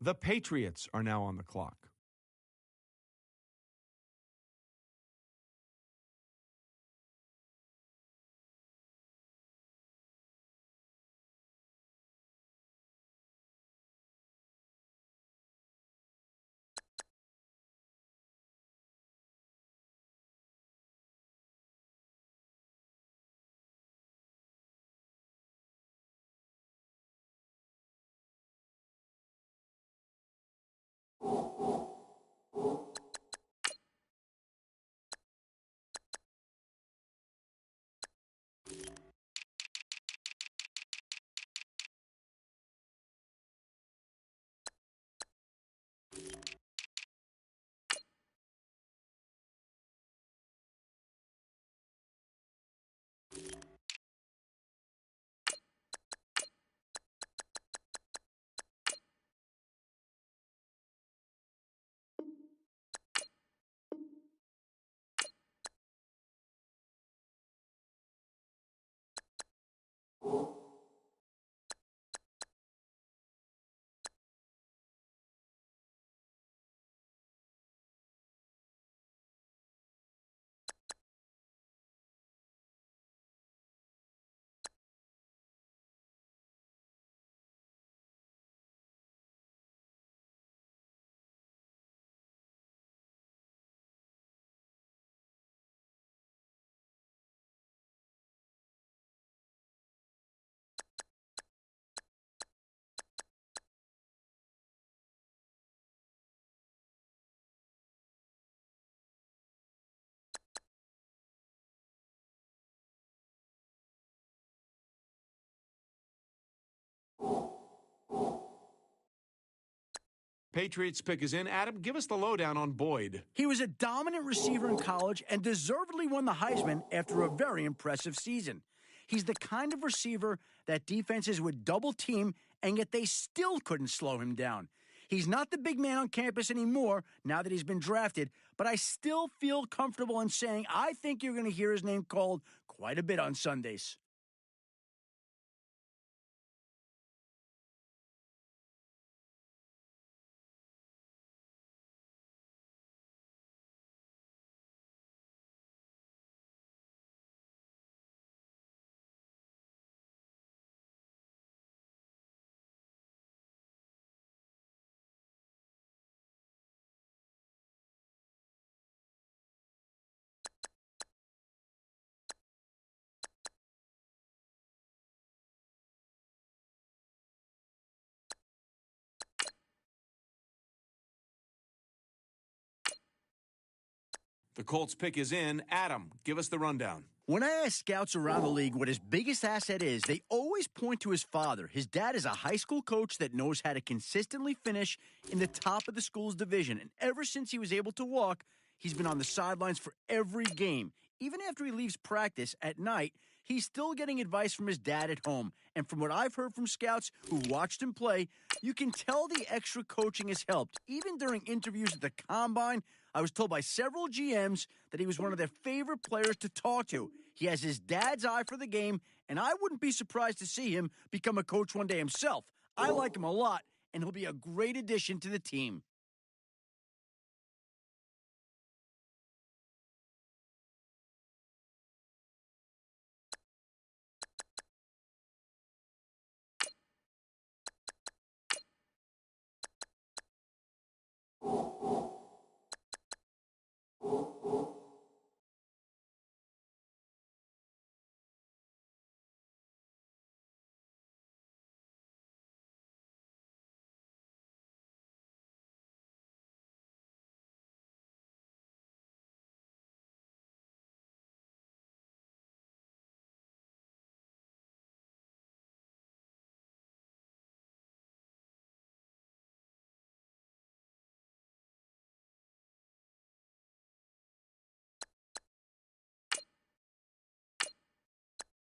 The Patriots are now on the clock. Patriots pick is in. Adam, give us the lowdown on Boyd. He was a dominant receiver in college and deservedly won the Heisman after a very impressive season. He's the kind of receiver that defenses would double team, and yet they still couldn't slow him down. He's not the big man on campus anymore now that he's been drafted, but I still feel comfortable in saying I think you're going to hear his name called quite a bit on Sundays. The Colts pick is in. Adam, give us the rundown. When I ask scouts around the league what his biggest asset is, they always point to his father. His dad is a high school coach that knows how to consistently finish in the top of the school's division. And ever since he was able to walk, he's been on the sidelines for every game. Even after he leaves practice at night, he's still getting advice from his dad at home. And from what I've heard from scouts who watched him play, you can tell the extra coaching has helped. Even during interviews at the Combine, I was told by several GMs that he was one of their favorite players to talk to. He has his dad's eye for the game, and I wouldn't be surprised to see him become a coach one day himself. I like him a lot, and he'll be a great addition to the team.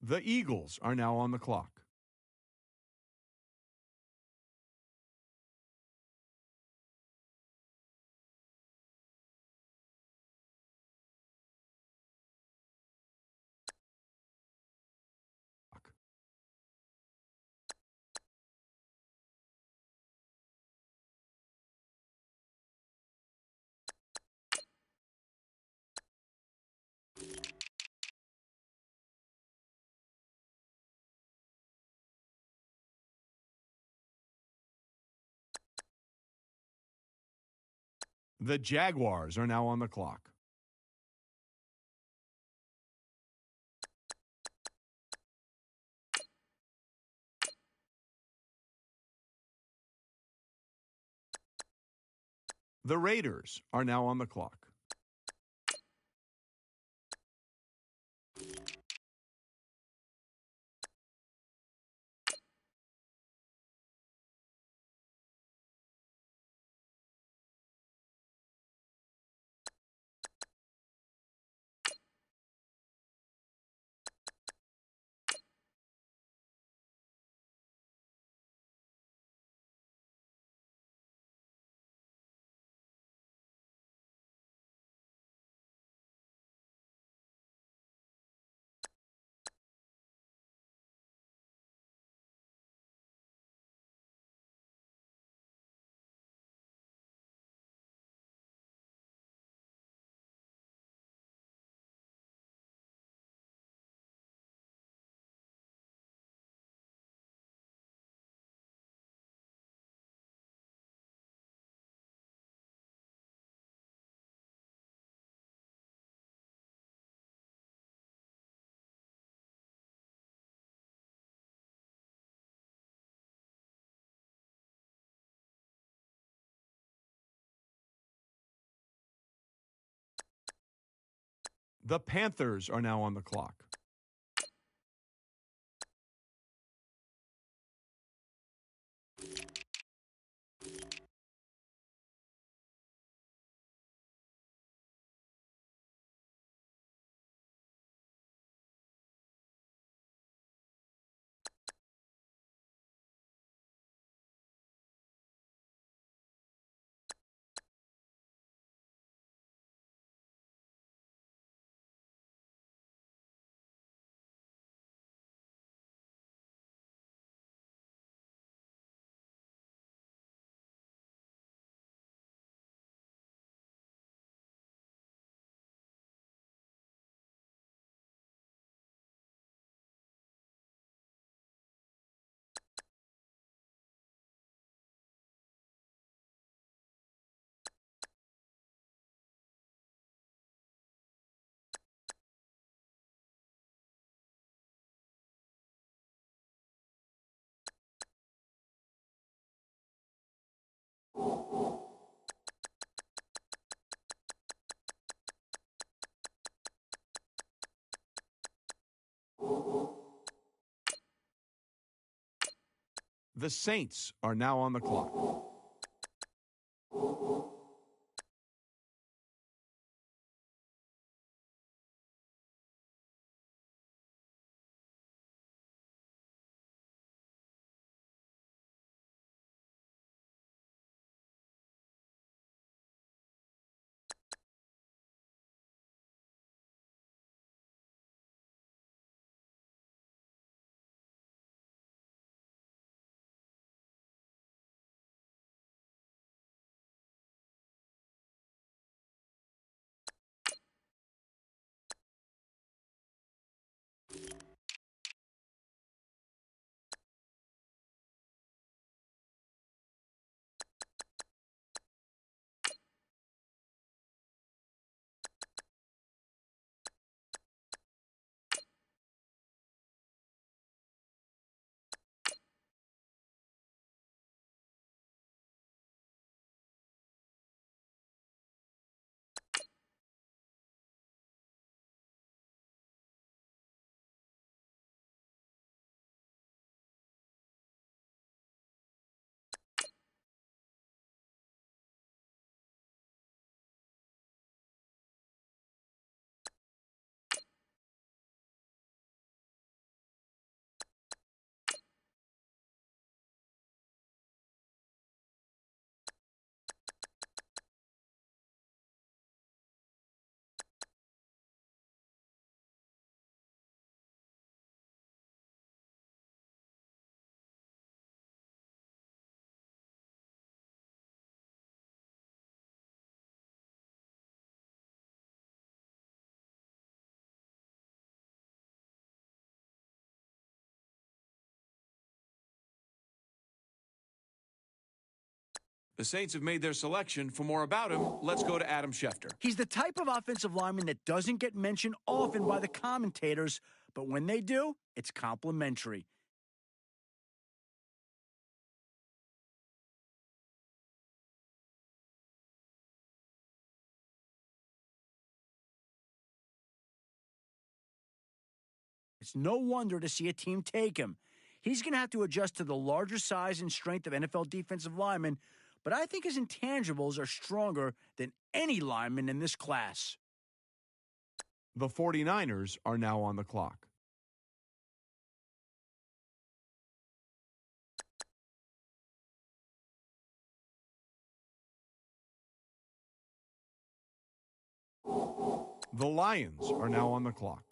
The Eagles are now on the clock. The Jaguars are now on the clock. The Raiders are now on the clock. The Panthers are now on the clock. The Saints are now on the clock. The Saints have made their selection. For more about him, let's go to Adam Schefter. He's the type of offensive lineman that doesn't get mentioned often by the commentators, but when they do, it's complimentary. It's no wonder to see a team take him. He's going to have to adjust to the larger size and strength of NFL defensive linemen, but I think his intangibles are stronger than any lineman in this class. The 49ers are now on the clock. The Lions are now on the clock.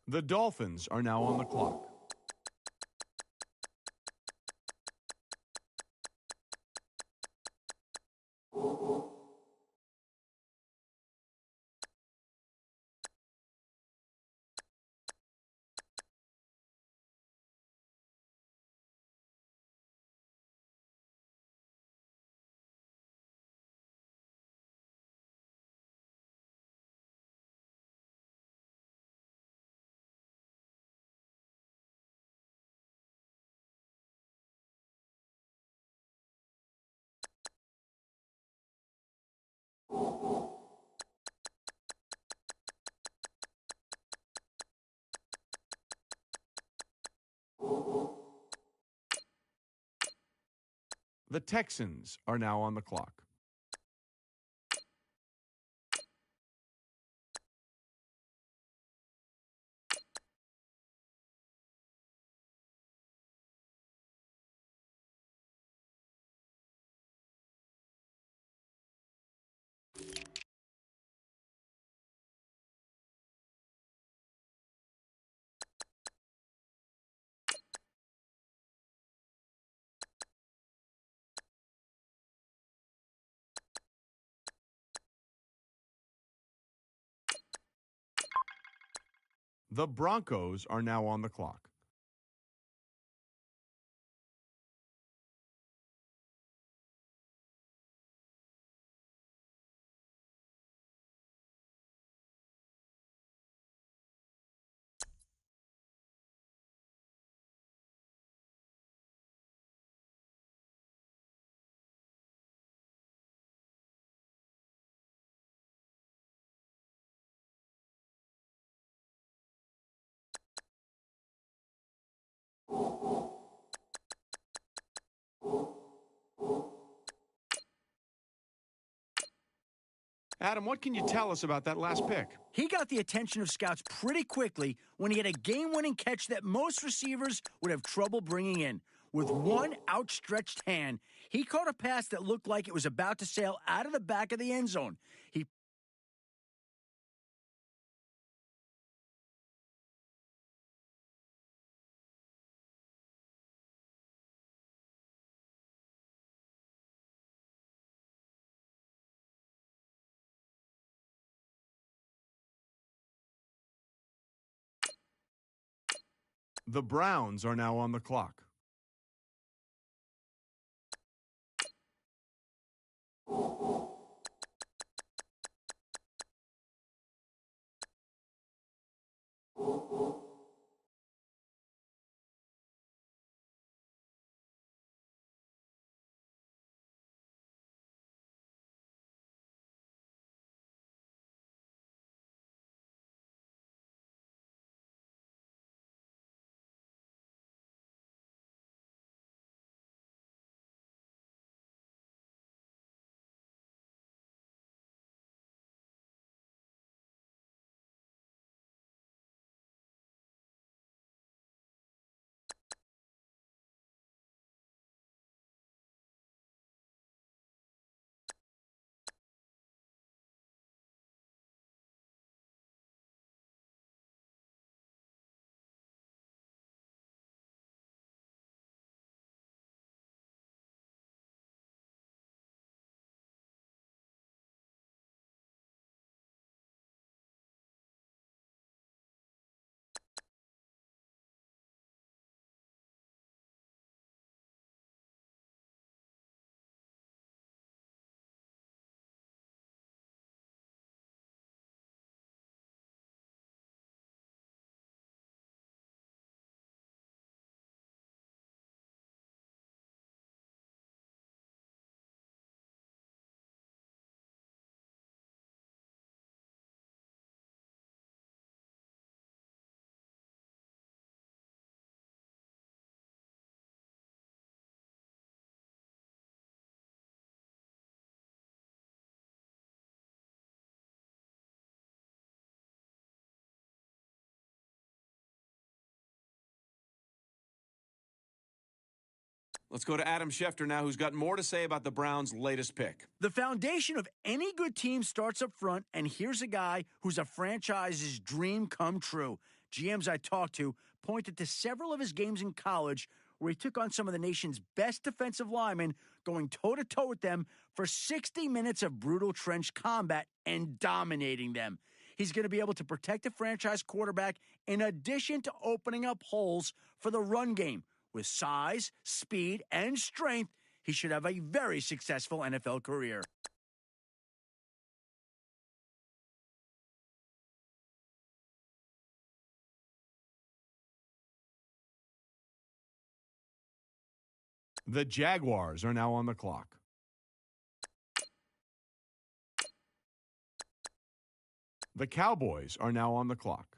The Dolphins are now on the clock. The Texans are now on the clock. The Broncos are now on the clock. Adam, what can you tell us about that last pick? He got the attention of scouts pretty quickly when he had a game-winning catch that most receivers would have trouble bringing in. With one outstretched hand, he caught a pass that looked like it was about to sail out of the back of the end zone. The Browns are now on the clock. Let's go to Adam Schefter now, who's got more to say about the Browns' latest pick. The foundation of any good team starts up front, and here's a guy who's a franchise's dream come true. GMs I talked to pointed to several of his games in college where he took on some of the nation's best defensive linemen, going toe-to-toe with them for 60 minutes of brutal trench combat and dominating them. He's going to be able to protect the franchise quarterback in addition to opening up holes for the run game. With size, speed, and strength, he should have a very successful NFL career. The Jaguars are now on the clock. The Cowboys are now on the clock.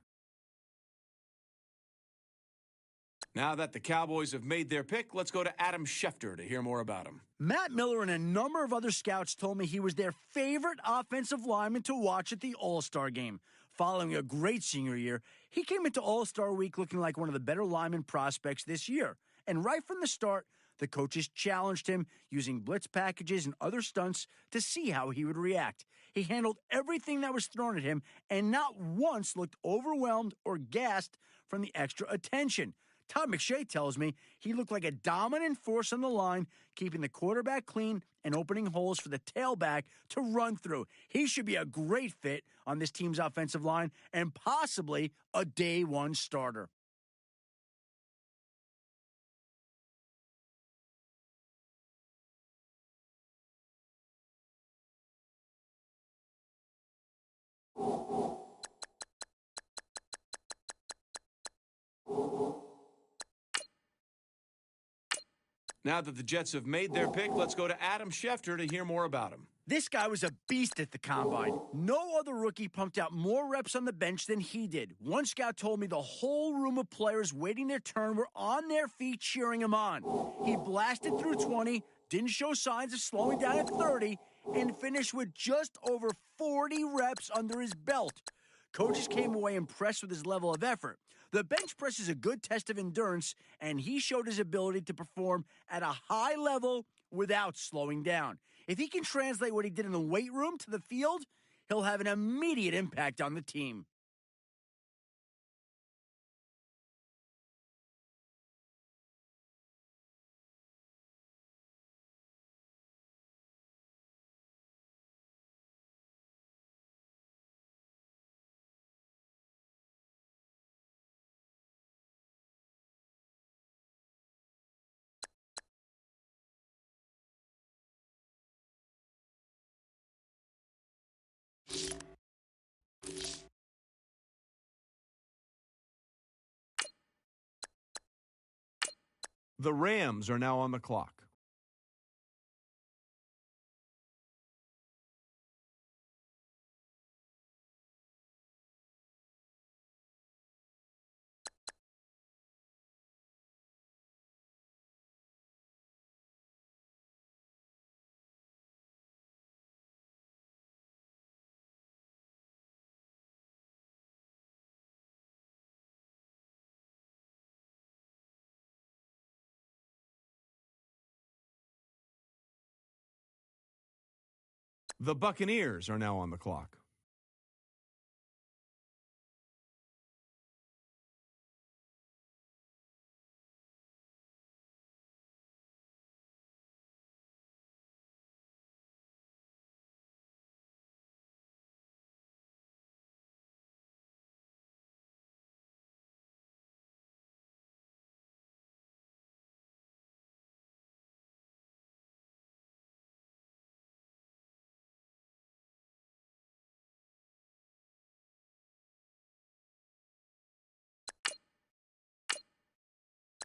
Now that the Cowboys have made their pick, let's go to Adam Schefter to hear more about him. Matt Miller and a number of other scouts told me he was their favorite offensive lineman to watch at the All-Star game. Following a great senior year, he came into All-Star week looking like one of the better lineman prospects this year. And right from the start, the coaches challenged him using blitz packages and other stunts to see how he would react. He handled everything that was thrown at him and not once looked overwhelmed or gassed from the extra attention. Todd McShay tells me he looked like a dominant force on the line, keeping the quarterback clean and opening holes for the tailback to run through. He should be a great fit on this team's offensive line and possibly a day one starter. Now that the Jets have made their pick, let's go to Adam Schefter to hear more about him. This guy was a beast at the combine. No other rookie pumped out more reps on the bench than he did. One scout told me the whole room of players waiting their turn were on their feet cheering him on. He blasted through 20, didn't show signs of slowing down at 30, and finished with just over 40 reps under his belt. Coaches came away impressed with his level of effort. The bench press is a good test of endurance, and he showed his ability to perform at a high level without slowing down. If he can translate what he did in the weight room to the field, he'll have an immediate impact on the team. The Rams are now on the clock. The Buccaneers are now on the clock.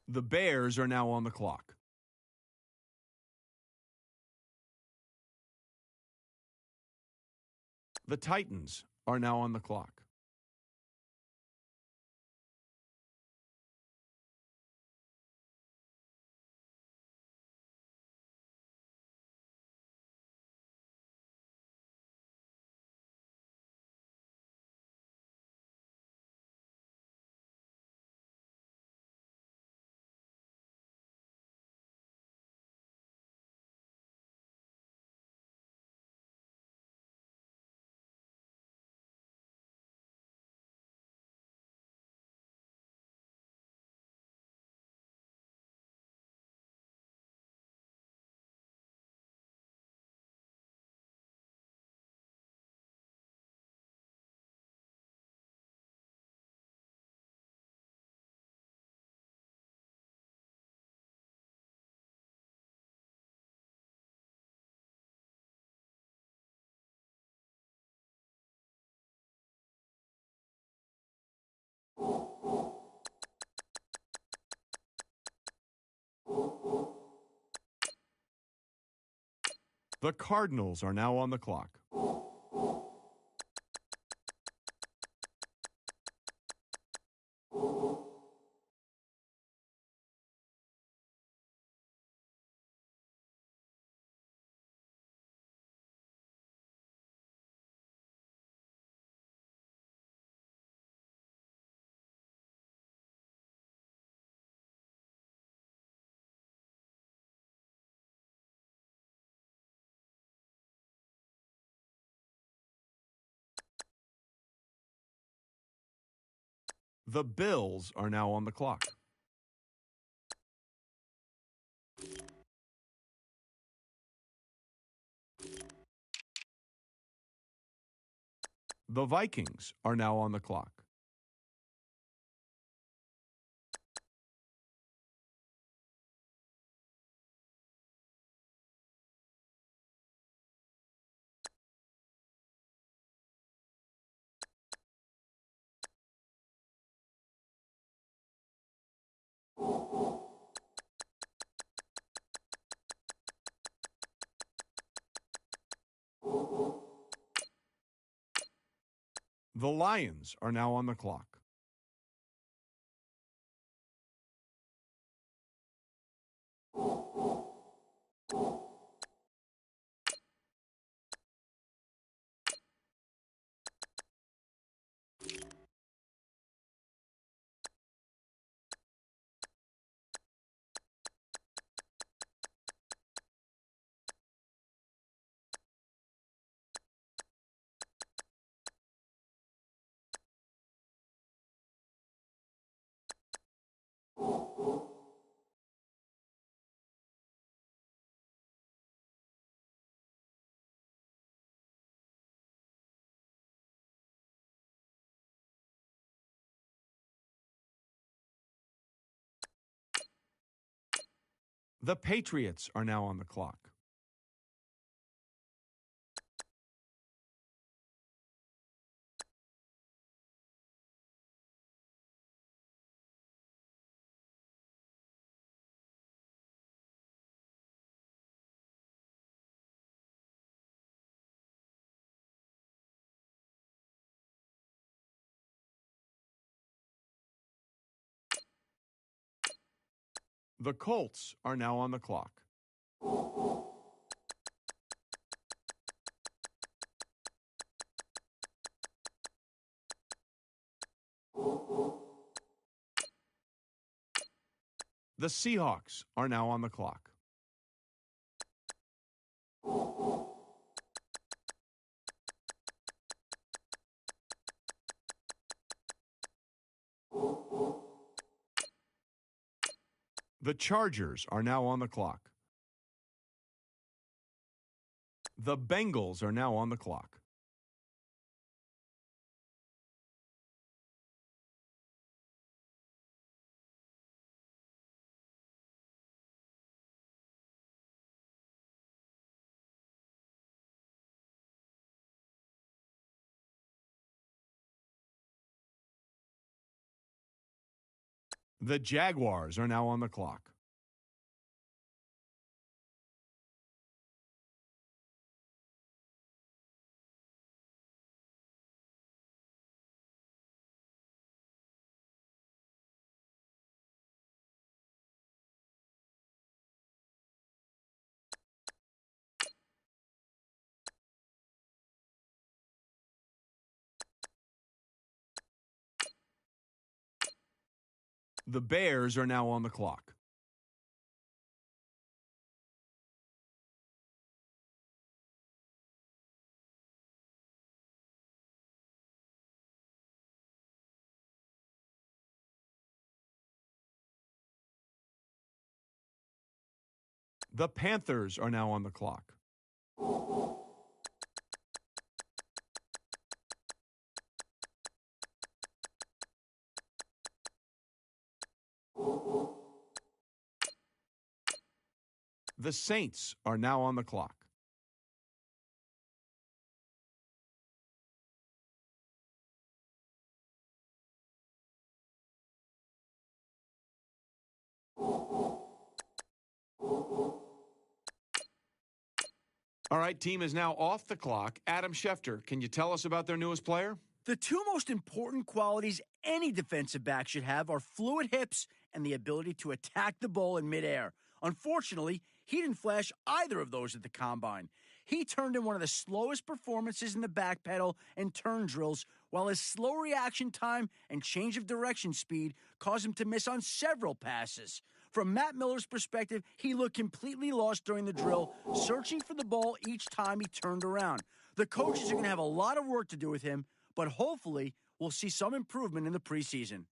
The Bears are now on the clock. The Titans are now on the clock. The Cardinals are now on the clock. The Bills are now on the clock. The Vikings are now on the clock. The Lions are now on the clock. The Patriots are now on the clock. The Colts are now on the clock. The Seahawks are now on the clock. The Chargers are now on the clock. The Bengals are now on the clock. The Jaguars are now on the clock. The Bears are now on the clock. The Panthers are now on the clock. The Saints are now on the clock. All right, team is now off the clock. Adam Schefter, can you tell us about their newest player? The two most important qualities any defensive back should have are fluid hips and the ability to attack the ball in midair. Unfortunately, he didn't flash either of those at the combine. He turned in one of the slowest performances in the back pedal and turn drills, while his slow reaction time and change of direction speed caused him to miss on several passes. From Matt Miller's perspective, he looked completely lost during the drill, searching for the ball each time he turned around. The coaches are going to have a lot of work to do with him, but hopefully we'll see some improvement in the preseason.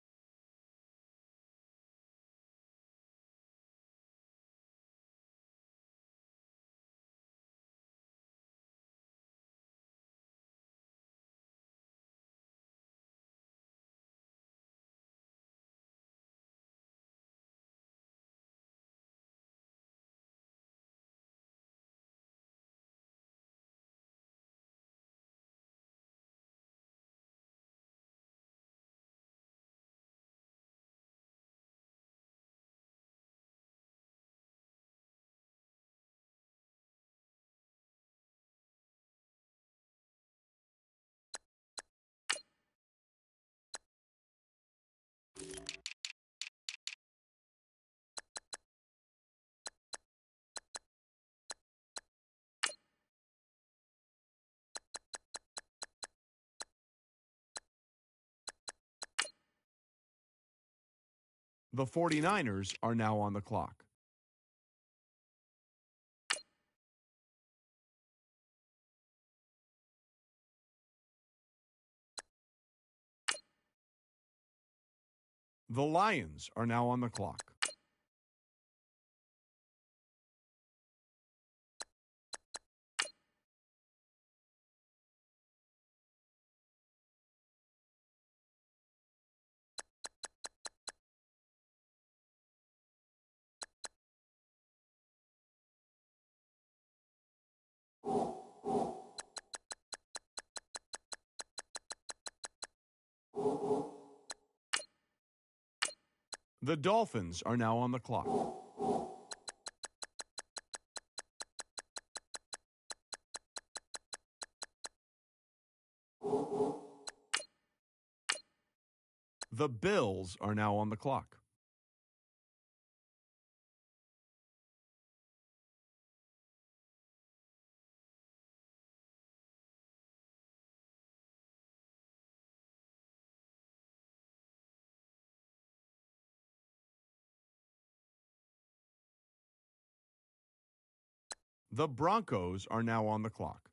The 49ers are now on the clock. The Lions are now on the clock. The Dolphins are now on the clock. The Bills are now on the clock. The Broncos are now on the clock.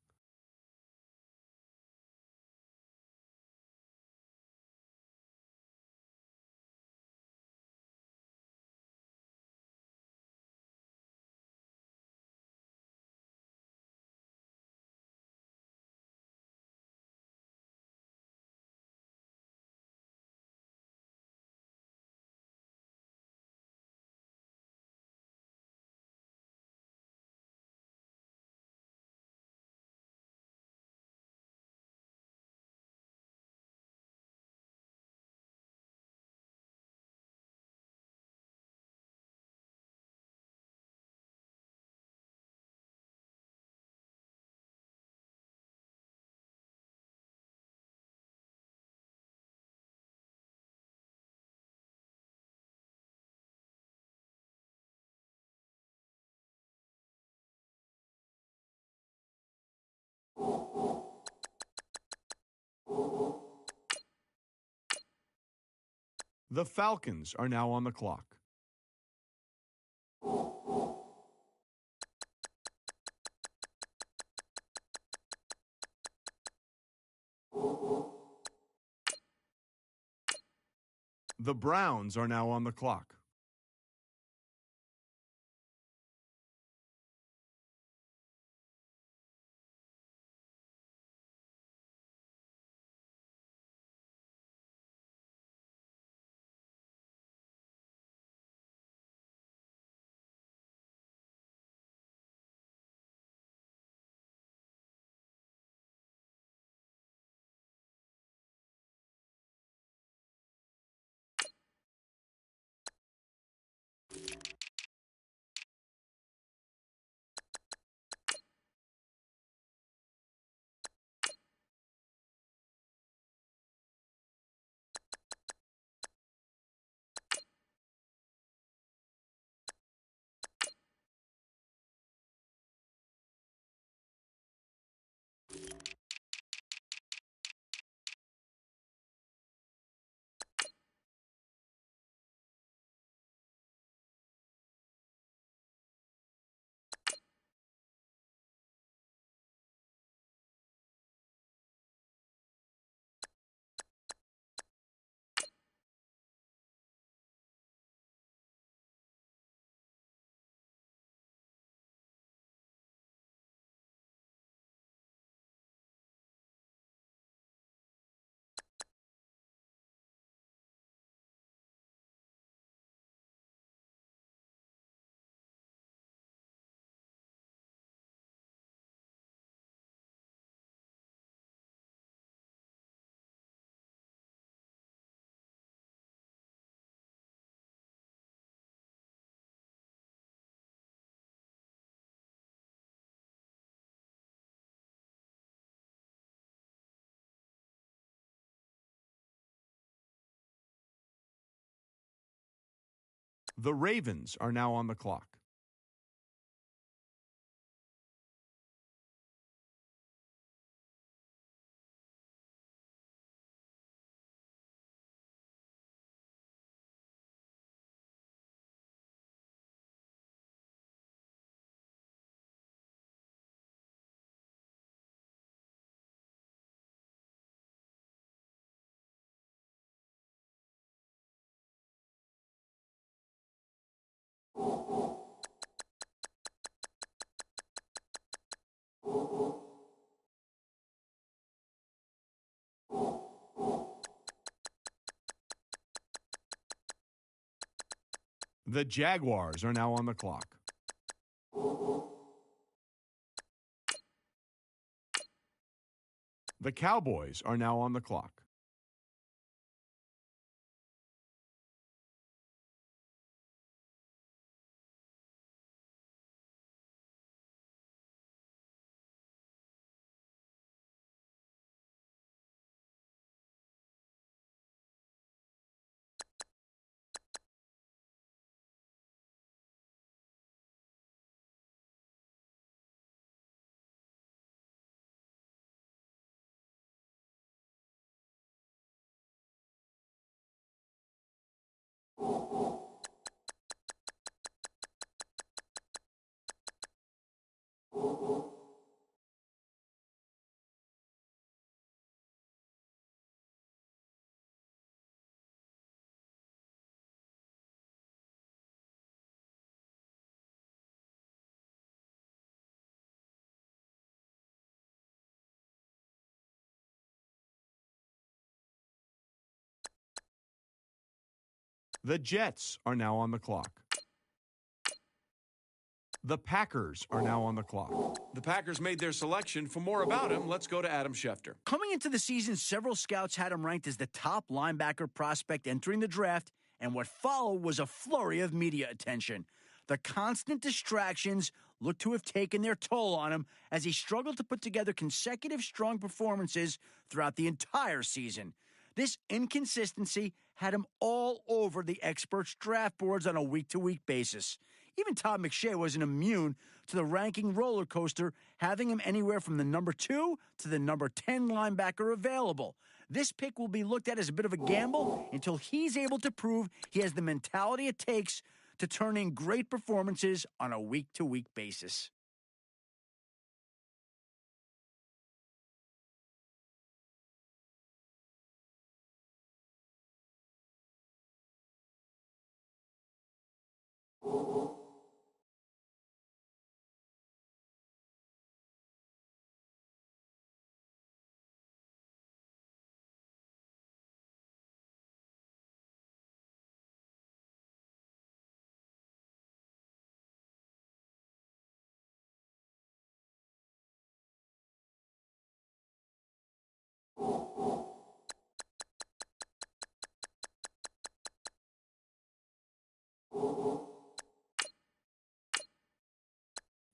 The Falcons are now on the clock. The Browns are now on the clock. The Ravens are now on the clock. The Jaguars are now on the clock. The Cowboys are now on the clock. The Jets are now on the clock. The Packers are now on the clock. The Packers made their selection. For more about him, let's go to Adam Schefter. Coming into the season, several scouts had him ranked as the top linebacker prospect entering the draft, and what followed was a flurry of media attention. The constant distractions looked to have taken their toll on him as he struggled to put together consecutive strong performances throughout the entire season. This inconsistency had him all over the experts' draft boards on a week-to-week basis. Even Todd McShay wasn't immune to the ranking roller coaster, having him anywhere from the number 2 to the number 10 linebacker available. This pick will be looked at as a bit of a gamble until he's able to prove he has the mentality it takes to turn in great performances on a week-to-week basis.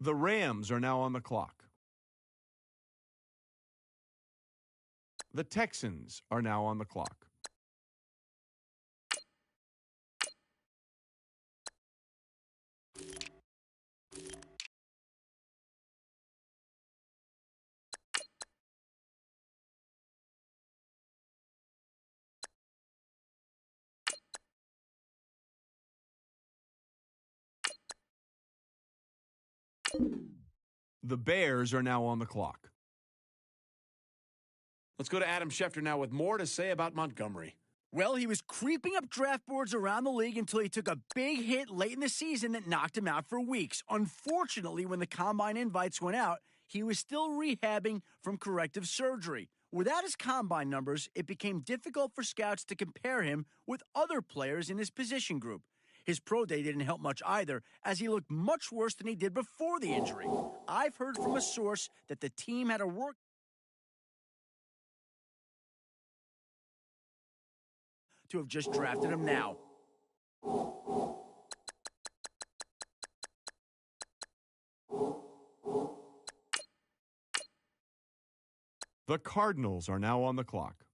The Rams are now on the clock. The Texans are now on the clock. The Bears are now on the clock. Let's go to Adam Schefter now with more to say about Montgomery. Well, he was creeping up draft boards around the league until he took a big hit late in the season that knocked him out for weeks. Unfortunately, when the combine invites went out, he was still rehabbing from corrective surgery. Without his combine numbers, it became difficult for scouts to compare him with other players in his position group. His pro day didn't help much either, as he looked much worse than he did before the injury. I've heard from a source that the team had to work to have just drafted him now. The Cardinals are now on the clock.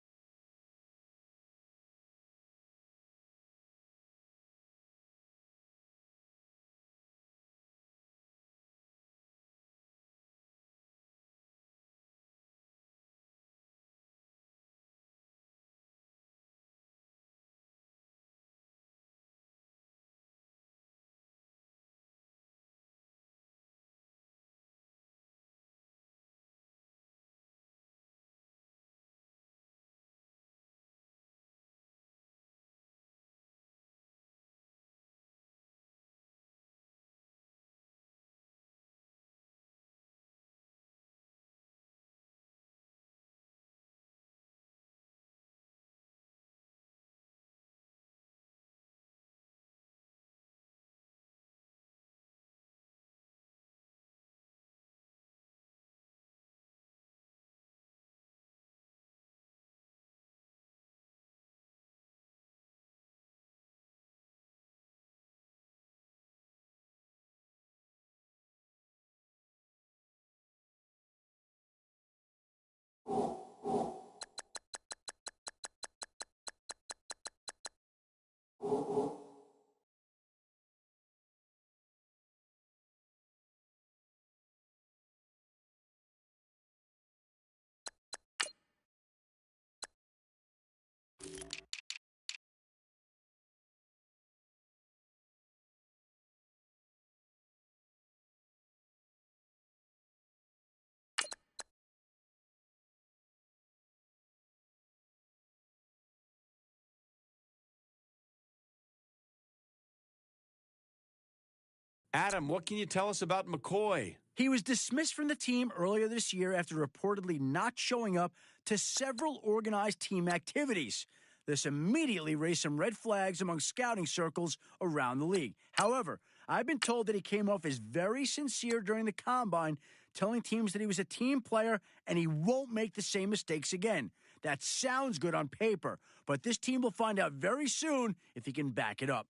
Adam, what can you tell us about McCoy? He was dismissed from the team earlier this year after reportedly not showing up to several organized team activities. This immediately raised some red flags among scouting circles around the league. However, I've been told that he came off as very sincere during the combine, telling teams that he was a team player and he won't make the same mistakes again. That sounds good on paper, but this team will find out very soon if he can back it up.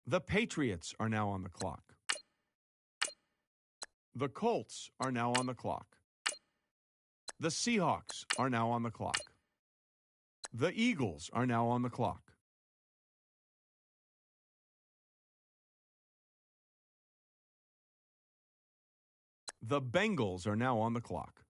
The Patriots are now on the clock. The Colts are now on the clock. The Seahawks are now on the clock. The Eagles are now on the clock. The Bengals are now on the clock.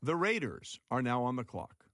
The Raiders are now on the clock.